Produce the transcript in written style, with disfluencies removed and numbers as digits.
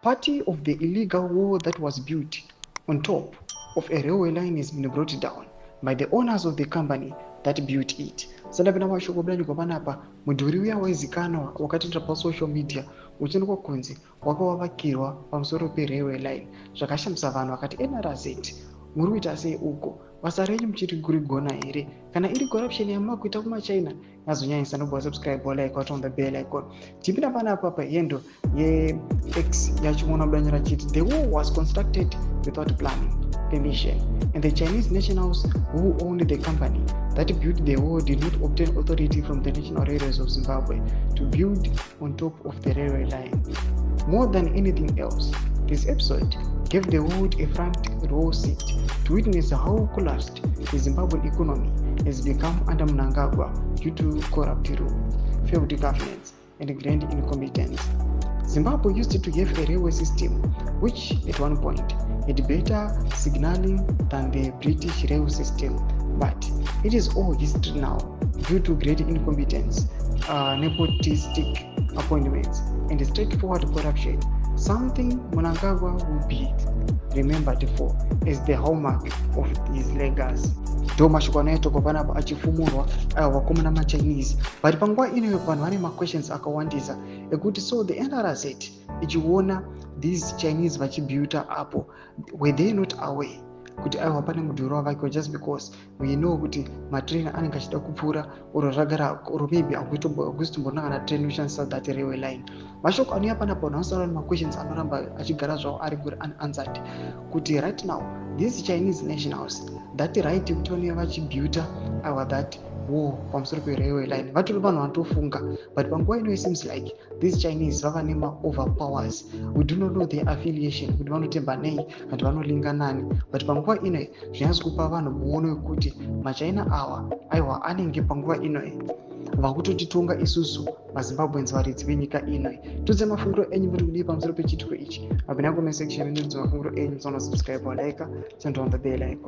Party of the illegal wall that was built on top of a railway line has been brought down by the owners of the company that built it. Sadapina mashoko blanjiko panapa mudhuri uya waizikanwa wakatendera pasocial media uchinokwa kunzi wakavakirwa pamusoro perailway line zvakashamisa vanhu vakati NRZ muri kuita sei uko, basa renyu muchiri kurigona here? Kana iri corruption yamakuita kumachina yazonyanyisa nobva subscribe like on the bell icon. Tipinda panapa pahendo yeX yachiona blanjira chiti the wall was constructed without planning permission, and the Chinese nationals who owned the company that built the wall did not obtain authority from the National Railways of Zimbabwe to build on top of the railway line. More than anything else, this episode gave the world a front row seat to witness how collapsed the Zimbabwean economy has become under Mnangagwa due to corrupt rule, failed governance, and grand incompetence. Zimbabwe used to have a railway system which at one point had better signaling than the British rail system, but it is all history now due to great incompetence, nepotistic appointments, and straightforward corruption, something Mnangagwa will be remembered for as the hallmark of his legacy. Ndo mashoko anaitwa panapa achifumurwa Vakomana maChinese, but panguva ino vanhu vane questions akawandisa ekuti so the NRZ ichiona these Chinese vachibuilda apo, were they not aware kuti aiwa pane mudhuri wavakiwa just because we know kuti matrain anenge achida kupfuura oro zvagara oro maybe akusitomboona kana train inoshandisa that railway line. Mashoko anouya panapa anosara questions anoramba achigara zvavo ari good unanswered kuti right now these Chinese nationals that right kuti vanouya vachibuilda that war pamusoro perailway line vatori vanhu vanotofunga, but panguva ino it seems like these Chinese vava nema overpowers. We do not know their affiliation kuti vanotemba nei kuti vanolinga nani, but panguva ino zvinyazi kupa vanhu muono wekuti machina awa aiwa anenge panguva ino vakutotitonga isusu maZimbabweans varidzi venyika ino. Tudze mafungiro enyu muri kudii pamusoro pechituko ichi. Apina comment section ndidzi mafungiro enyu, subscribe like, turn on the bell icon.